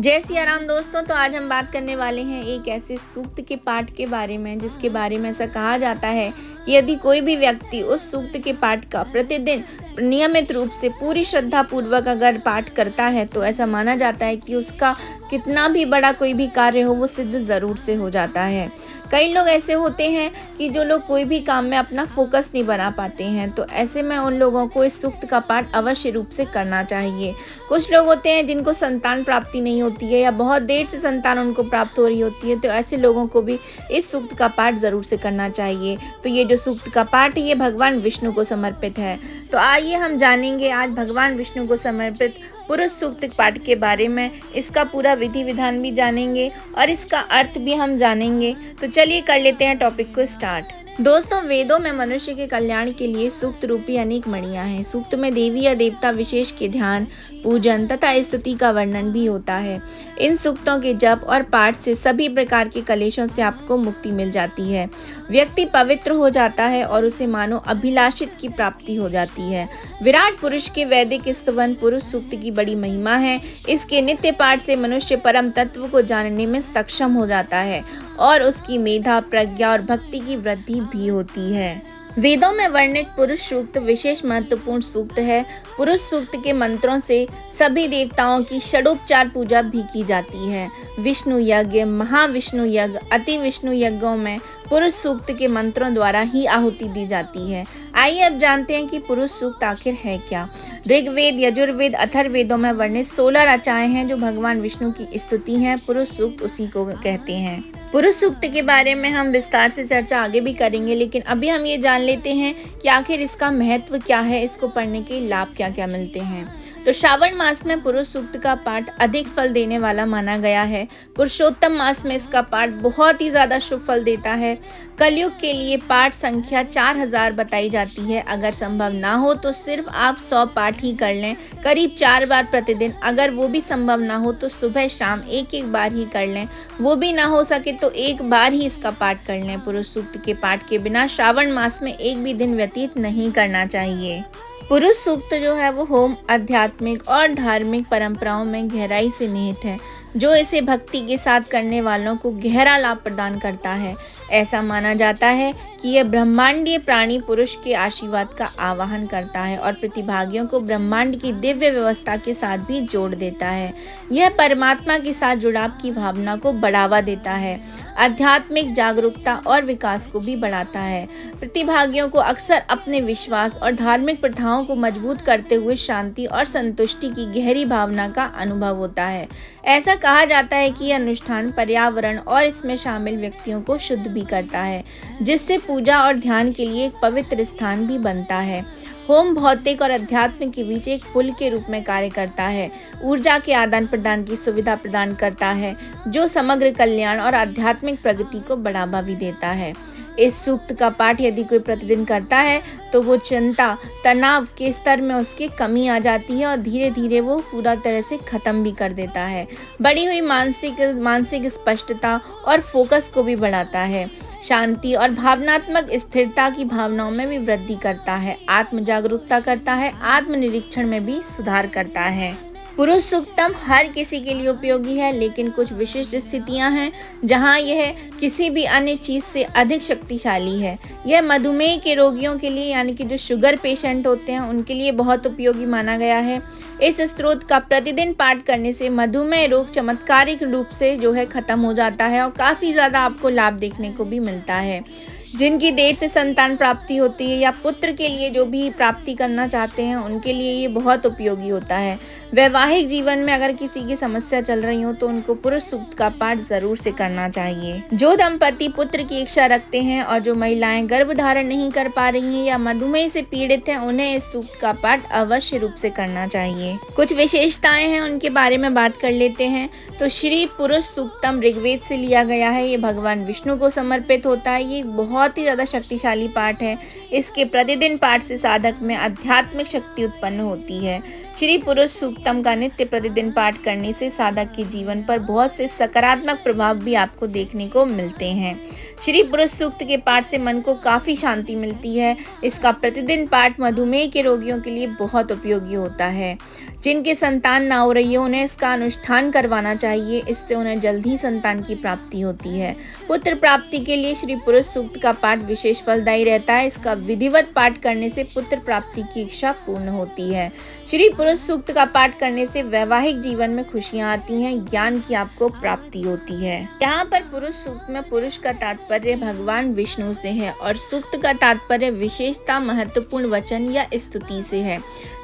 जय सिया राम दोस्तों। तो आज हम बात करने वाले हैं एक ऐसे सूक्त के पाठ के बारे में जिसके बारे में ऐसा कहा जाता है कि यदि कोई भी व्यक्ति उस सूक्त के पाठ का प्रतिदिन नियमित रूप से पूरी श्रद्धा पूर्वक अगर पाठ करता है तो ऐसा माना जाता है कि उसका कितना भी बड़ा कोई भी कार्य हो वो सिद्ध ज़रूर से हो जाता है। कई लोग ऐसे होते हैं कि जो लोग कोई भी काम में अपना फोकस नहीं बना पाते हैं, तो ऐसे में उन लोगों को इस सूक्त का पाठ अवश्य रूप से करना चाहिए। कुछ लोग होते हैं जिनको संतान प्राप्ति नहीं होती है या बहुत देर से संतान उनको प्राप्त हो रही होती है, तो ऐसे लोगों को भी इस सूक्त का पाठ ज़रूर से करना चाहिए। तो ये जो सूक्त का पाठ है ये भगवान विष्णु को समर्पित है। तो आइए हम जानेंगे आज भगवान विष्णु को समर्पित पुरुष सूक्त पाठ के बारे में। इसका पूरा विधि विधान भी जानेंगे और इसका अर्थ भी हम जानेंगे। तो चलिए कर लेते हैं टॉपिक को स्टार्ट। दोस्तों, वेदों में मनुष्य के कल्याण के लिए सूक्त रूपी अनेक मणियां हैं। सूक्त में देवी या देवता विशेष के ध्यान, पूजन तथा स्तुति का वर्णन भी होता है। इन सूक्तों के जप और पाठ से सभी प्रकार के कलेशों से आपको मुक्ति मिल जाती है। व्यक्ति पवित्र हो जाता है और उसे मानो अभिलाषित की प्राप्ति हो जाती है। विराट पुरुष के वैदिक स्तवन पुरुष सूक्त की बड़ी महिमा है। इसके नित्य पाठ से मनुष्य परम तत्व को जानने में सक्षम हो जाता है और उसकी मेधा, प्रज्ञा और भक्ति की वृद्धि भी होती है। वेदों में वर्णित पुरुष सूक्त विशेष महत्वपूर्ण सूक्त है। पुरुष सूक्त के मंत्रों से सभी देवताओं की षडोपचार पूजा भी की जाती है। विष्णु यज्ञ, महाविष्णु यज्ञ, अति विष्णु यज्ञों में पुरुष सूक्त के मंत्रों द्वारा ही आहुति दी जाती है। आइए अब जानते हैं कि पुरुष सूक्त आखिर है क्या। ऋग्वेद, यजुर्वेद, अथर्ववेदों में वर्णित 16 ऋचाएं हैं जो भगवान विष्णु की स्तुति हैं। पुरुष सूक्त उसी को कहते हैं। पुरुष सूक्त के बारे में हम विस्तार से चर्चा आगे भी करेंगे, लेकिन अभी हम ये जान लेते हैं कि आखिर इसका महत्व क्या है, इसको पढ़ने के लाभ क्या क्या मिलते हैं। तो श्रावण मास में पुरुष सूक्त का पाठ अधिक फल देने वाला माना गया है। पुरुषोत्तम मास में इसका पाठ बहुत ही ज़्यादा शुभ फल देता है। कलयुग के लिए पाठ संख्या 4000 बताई जाती है। अगर संभव ना हो तो सिर्फ आप 100 पाठ ही कर लें, करीब 4 बार प्रतिदिन। अगर वो भी संभव ना हो तो सुबह शाम एक बार ही कर लें। वो भी ना हो सके तो 1 बार ही इसका पाठ कर लें। पुरुष सूक्त के पाठ के बिना श्रावण मास में एक भी दिन व्यतीत नहीं करना चाहिए। पुरुष सूक्त जो है वो होम, आध्यात्मिक और धार्मिक परंपराओं में गहराई से निहित है, जो इसे भक्ति के साथ करने वालों को गहरा लाभ प्रदान करता है। ऐसा माना जाता है कि यह ब्रह्मांडीय प्राणी पुरुष के आशीर्वाद का आवाहन करता है और प्रतिभागियों को ब्रह्मांड की दिव्य व्यवस्था के साथ भी जोड़ देता है। यह परमात्मा के साथ जुड़ाव की भावना को बढ़ावा देता है, आध्यात्मिक जागरूकता और विकास को भी बढ़ाता है। प्रतिभागियों को अक्सर अपने विश्वास और धार्मिक प्रथाओं को मजबूत करते हुए शांति और संतुष्टि की गहरी भावना का अनुभव होता है। ऐसा कहा जाता है कि यह अनुष्ठान पर्यावरण और इसमें शामिल व्यक्तियों को शुद्ध भी करता है, जिससे पूजा और ध्यान के लिए एक पवित्र स्थान भी बनता है। होम भौतिक और अध्यात्म के बीच एक पुल के रूप में कार्य करता है, ऊर्जा के आदान प्रदान की सुविधा प्रदान करता है, जो समग्र कल्याण और आध्यात्मिक प्रगति को बढ़ावा भी देता है। इस सूक्त का पाठ यदि कोई प्रतिदिन करता है तो वो चिंता, तनाव के स्तर में उसकी कमी आ जाती है और धीरे धीरे वो पूरा तरह से खत्म भी कर देता है। बढ़ी हुई मानसिक स्पष्टता और फोकस को भी बढ़ाता है। शांति और भावनात्मक स्थिरता की भावनाओं में भी वृद्धि करता है। आत्म जागरूकता करता है, आत्मनिरीक्षण में भी सुधार करता है। पुरुष सूक्तम हर किसी के लिए उपयोगी है, लेकिन कुछ विशिष्ट स्थितियां हैं जहां यह किसी भी अन्य चीज से अधिक शक्तिशाली है। यह मधुमेह के रोगियों के लिए, यानी कि जो शुगर पेशेंट होते हैं, उनके लिए बहुत उपयोगी माना गया है। इस स्त्रोत का प्रतिदिन पाठ करने से मधुमेह रोग चमत्कारिक रूप से जो है खत्म हो जाता है और काफ़ी ज़्यादा आपको लाभ देखने को भी मिलता है। जिनकी देर से संतान प्राप्ति होती है या पुत्र के लिए जो भी प्राप्ति करना चाहते हैं, उनके लिए ये बहुत उपयोगी होता है। वैवाहिक जीवन में अगर किसी की समस्या चल रही हो तो उनको पुरुष सूक्त का पाठ जरूर से करना चाहिए। जो दंपति पुत्र की इच्छा रखते हैं और जो महिलाएं गर्भ धारण नहीं कर पा रही हैं या मधुमेह से पीड़ित हैं, उन्हें इस सूक्त का पाठ अवश्य रूप से करना चाहिए। कुछ विशेषताएं हैं, उनके बारे में बात कर लेते हैं। तो श्री पुरुष सूक्तम ऋग्वेद से लिया गया है। ये भगवान विष्णु को समर्पित होता है। ये बहुत ही ज़्यादा शक्तिशाली पाठ है। इसके प्रतिदिन पाठ से साधक में आध्यात्मिक शक्ति उत्पन्न होती है। श्री पुरुष सूक्तम का नित्य प्रतिदिन पाठ करने से साधक के जीवन पर बहुत से सकारात्मक प्रभाव भी आपको देखने को मिलते हैं। श्री पुरुष सूक्त के पाठ से मन को काफ़ी शांति मिलती है। इसका प्रतिदिन पाठ मधुमेह के रोगियों के लिए बहुत उपयोगी होता है। जिनके संतान ना हो रही है उन्हें इसका अनुष्ठान करवाना चाहिए, इससे उन्हें जल्द ही संतान की प्राप्ति होती है। पुत्र प्राप्ति के लिए श्री पुरुष सूक्त का पाठ विशेष फलदायी रहता है। इसका विधिवत पाठ करने से पुत्र प्राप्ति की इच्छा पूर्ण होती है। श्री पुरुष सूक्त का पाठ करने से वैवाहिक जीवन में खुशियां आती हैं, ज्ञान की आपको प्राप्ति होती है। यहाँ पर पुरुष सूक्त में पुरुष का तात्पर्य भगवान विष्णु से है और सूक्त का तात्पर्य विशेषता महत्वपूर्ण वचन या स्तुति से है।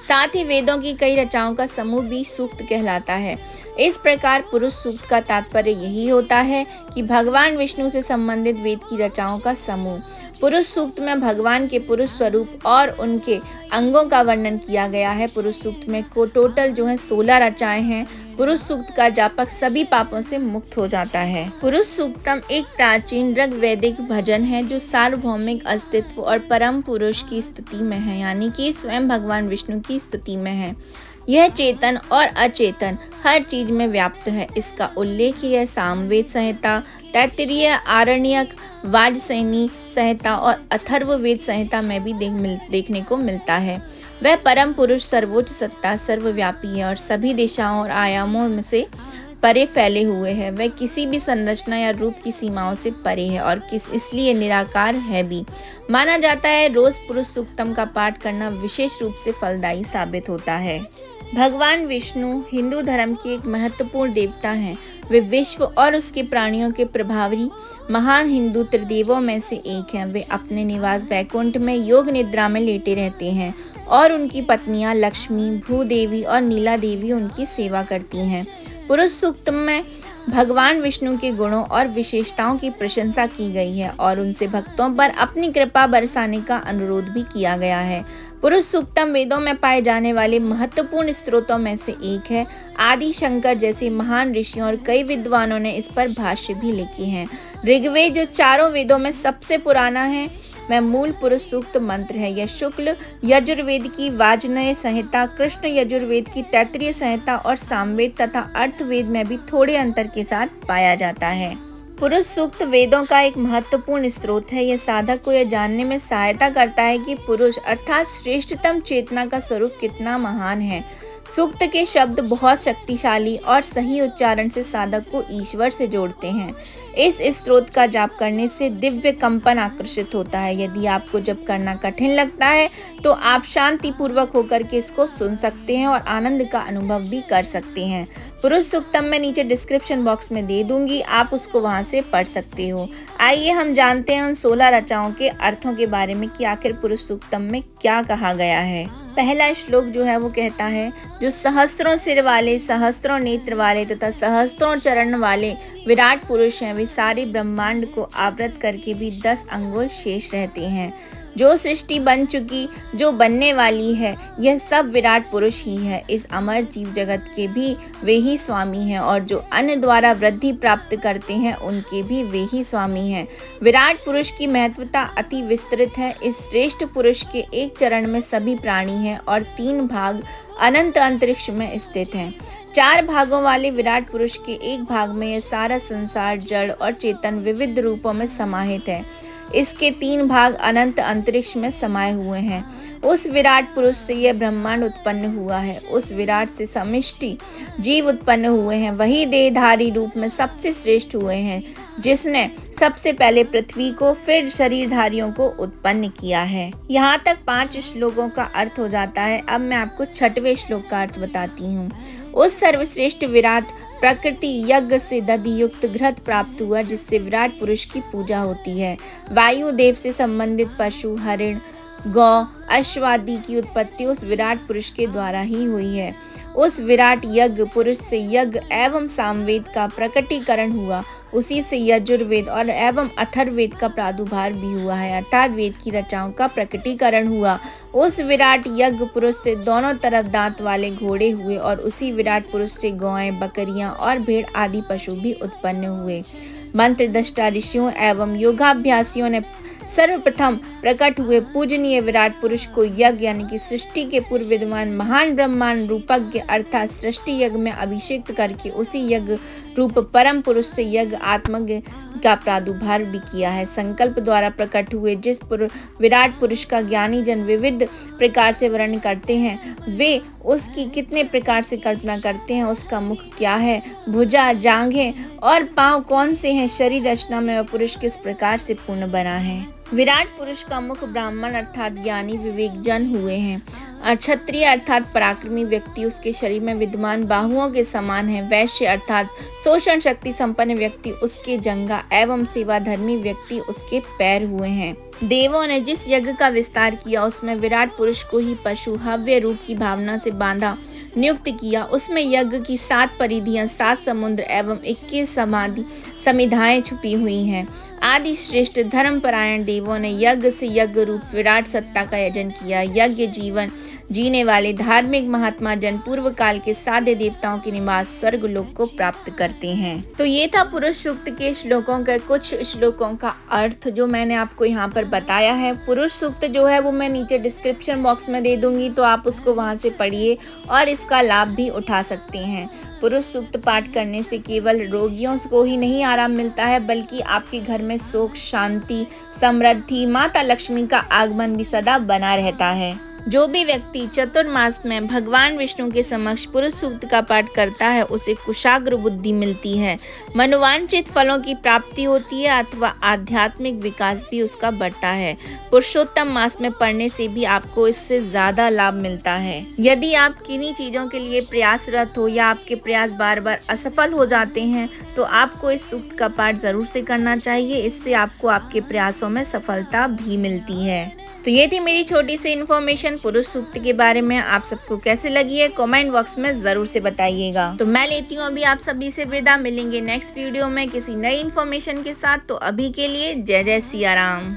साथ ही वेदों की कई रचनाओं का समूह भी सूक्त कहलाता है। इस प्रकार पुरुष सूक्त का तात्पर्य यही होता है कि भगवान विष्णु से संबंधित वेद की रचनाओं का समूह। पुरुष सूक्त में भगवान के पुरुष स्वरूप और उनके अंगों का वर्णन किया गया है। पुरुष सूक्त में टोटल 16 रचनाएं हैं। पुरुष सूक्त का जापक सभी पापों से मुक्त हो जाता है। पुरुष सूक्तम एक प्राचीन ऋग्वैदिक भजन है जो सार्वभौमिक अस्तित्व और परम पुरुष की स्तुति में है, यानी कि स्वयं भगवान विष्णु की स्तुति में है। यह चेतन और अचेतन हर चीज में व्याप्त है। इसका उल्लेख यह सामवेद संहिता, तैत्तिरीय, आरण्यक, वाजसनेयी संहिता और अथर्ववेद संहिता में भी देखने को मिलता है। वह परम पुरुष सर्वोच्च सत्ता सर्वव्यापी है और सभी दिशाओं और आयामों में से परे फैले हुए है। वह किसी भी संरचना या रूप की सीमाओं से परे है और इसलिए निराकार है भी। माना जाता है रोज पुरुष सूक्तम का पाठ करना विशेष रूप से फलदायी साबित होता है। भगवान विष्णु हिंदू धर्म के एक महत्वपूर्ण देवता हैं। वे विश्व और उसके प्राणियों के प्रभावी महान हिंदू त्रिदेवों में से एक हैं। वे अपने निवास बैकुंठ में योग निद्रा में लेटे रहते हैं और उनकी पत्नियां लक्ष्मी, भूदेवी और नीला देवी उनकी सेवा करती हैं। पुरुष सूक्त में भगवान विष्णु के गुणों और विशेषताओं की प्रशंसा की गई है और उनसे भक्तों पर अपनी कृपा बरसाने का अनुरोध भी किया गया है। पुरुष सूक्तम वेदों में पाए जाने वाले महत्वपूर्ण स्त्रोतों में से एक है। आदि शंकर जैसे महान ऋषियों और कई विद्वानों ने इस पर भाष्य भी लिखे हैं। ऋग्वेद जो चारों वेदों में सबसे पुराना है, वह मूल पुरुष सूक्त मंत्र है। यह शुक्ल यजुर्वेद की वाजसनेयी संहिता, कृष्ण यजुर्वेद की तैत्तिरीय संहिता और सामवेद तथा अर्थवेद में भी थोड़े अंतर के साथ पाया जाता है। पुरुष सूक्त वेदों का एक महत्वपूर्ण स्रोत है। यह साधक को यह जानने में सहायता करता है कि पुरुष अर्थात श्रेष्ठतम चेतना का स्वरूप कितना महान है। सूक्त के शब्द बहुत शक्तिशाली और सही उच्चारण से साधक को ईश्वर से जोड़ते हैं। इस स्त्रोत का जाप करने से दिव्य कंपन आकर्षित होता है। यदि आपको जप करना कठिन लगता है तो आप शांति पूर्वक होकर के इसको सुन सकते हैं और आनंद का अनुभव भी कर सकते हैं। पुरुष सूक्तम मैं नीचे डिस्क्रिप्शन बॉक्स में दे दूंगी, आप उसको वहां से पढ़ सकते हो। आइए हम जानते हैं उन 16 रचनाओं के अर्थों के बारे में कि आखिर पुरुष सूक्तम में क्या कहा गया है। पहला श्लोक जो है वो कहता है, जो सहस्त्रों सिर वाले, सहस्त्रों नेत्र वाले तथा सहस्त्रों चरण वाले विराट पुरुष हैं, वे सारे ब्रह्मांड को आवृत करके भी 10 अंगुल शेष रहते हैं। जो सृष्टि बन चुकी, जो बनने वाली है, यह सब विराट पुरुष ही है। इस अमर जीव जगत के भी वे ही स्वामी हैं और जो अन्य द्वारा वृद्धि प्राप्त करते हैं उनके भी वे ही स्वामी हैं। विराट पुरुष की महत्वता अति विस्तृत है। इस श्रेष्ठ पुरुष के एक चरण में सभी प्राणी हैं और 3 भाग अनंत अंतरिक्ष में स्थित हैं। 4 भागों वाले विराट पुरुष के एक भाग में यह सारा संसार जड़ और चेतन विविध रूपों में समाहित है। इसके 3 भाग अनंत अंतरिक्ष में समाये हुए हैं। उस विराट पुरुष से यह ब्रह्मांड उत्पन्न हुआ है। उस विराट से समष्टि जीव उत्पन्न हुए हैं। वही देहधारी रूप में सबसे श्रेष्ठ हुए हैं, जिसने सबसे पहले पृथ्वी को फिर शरीरधारियों को उत्पन्न किया है। यहाँ तक 5 श्लोकों का अर्थ हो जाता है। अब मैं आपको 6वें श्लोक का अर्थ बताती हूँ। उस सर्वश्रेष्ठ विराट प्रकृति यज्ञ से दधि युक्त घृत प्राप्त हुआ, जिससे विराट पुरुष की पूजा होती है। वायु देव से संबंधित पशु, हरिण, गौ, अश्वादि की उत्पत्ति उस विराट पुरुष के द्वारा ही हुई है। उस विराट यज्ञ पुरुष से यज्ञ एवं सामवेद का प्रकटीकरण हुआ। उसी से यजुर्वेद और एवं अथर्ववेद का प्रादुर्भाव भी हुआ है, अर्थात वेद की रचनाओं का प्रकटीकरण हुआ। उस विराट यज्ञ पुरुष से दोनों तरफ दांत वाले घोड़े हुए और उसी विराट पुरुष से गौएं, बकरियां और भेड़ आदि पशु भी उत्पन्न हुए। मंत्र दृष्टा ऋषियों एवं योगाभ्यासियों ने सर्वप्रथम प्रकट हुए पूजनीय विराट पुरुष को यज्ञ यानी कि सृष्टि के पूर्व विद्वान महान ब्रह्मांड रूपज्ञ अर्थात सृष्टि यज्ञ में अभिषेक करके उसी यज्ञ रूप परम पुरुष से यज्ञ आत्मज्ञ का प्रादुर्भाव भी किया है। संकल्प द्वारा प्रकट हुए जिस विराट पुरुष का ज्ञानी जन विविध प्रकार से वर्णन करते हैं, वे उसकी कितने प्रकार से कल्पना करते हैं। उसका मुख क्या है, भुजा, जांघें और पांव कौन से हैं, शरीर रचना में वह पुरुष किस प्रकार से पूर्ण बना है। विराट पुरुष का मुख ब्राह्मण अर्थात ज्ञानी विवेकजन हुए हैं। क्षत्रिय अर्थात पराक्रमी व्यक्ति उसके शरीर में विद्यमान बाहुओं के समान है। वैश्य अर्थात शोषण शक्ति संपन्न व्यक्ति उसके जंघा एवं सेवाधर्मी व्यक्ति उसके पैर हुए हैं। देवों ने जिस यज्ञ का विस्तार किया उसमें विराट पुरुष को ही पशु हव्य रूप की भावना से बांधा नियुक्त किया। उसमें यज्ञ की 7 परिधियां, 7 समुद्र एवं 21 समिधाएं छुपी हुई हैं। आदि श्रेष्ठ धर्मपरायण देवों ने यज्ञ से यज्ञ रूप विराट सत्ता का यजन किया। यज्ञ जीवन जीने वाले धार्मिक महात्मा जन पूर्व काल के साध्य देवताओं के निवास स्वर्ग लोक को प्राप्त करते हैं। तो ये था पुरुष सूक्त के श्लोकों का कुछ श्लोकों का अर्थ जो मैंने आपको यहाँ पर बताया है। पुरुष सूक्त जो है वो मैं नीचे डिस्क्रिप्शन बॉक्स में दे दूंगी, तो आप उसको वहाँ से पढ़िए और इसका लाभ भी उठा सकते हैं। पुरुष सूक्त पाठ करने से केवल रोगियों को ही नहीं आराम मिलता है, बल्कि आपके घर में सुख, शांति, समृद्धि, माता लक्ष्मी का आगमन भी सदा बना रहता है। जो भी व्यक्ति चतुर्मास में भगवान विष्णु के समक्ष पुरुष सूक्त का पाठ करता है उसे कुशाग्र बुद्धि मिलती है, मनोवांछित फलों की प्राप्ति होती है अथवा आध्यात्मिक विकास भी उसका बढ़ता है। पुरुषोत्तम मास में पढ़ने से भी आपको इससे ज्यादा लाभ मिलता है। यदि आप किन्हीं चीजों के लिए प्रयासरत हो या आपके प्रयास बार बार असफल हो जाते हैं तो आपको इस सूक्त का पाठ जरूर से करना चाहिए। इससे आपको आपके प्रयासों में सफलता भी मिलती है। तो ये थी मेरी छोटी सी इन्फॉर्मेशन पुरुष सूक्त के बारे में। आप सबको कैसे लगी है कमेंट बॉक्स में जरूर से बताइएगा। तो मैं लेती हूँ अभी आप सभी से विदा, मिलेंगे नेक्स्ट वीडियो में किसी नई इन्फॉर्मेशन के साथ। तो अभी के लिए जय जय सिया राम।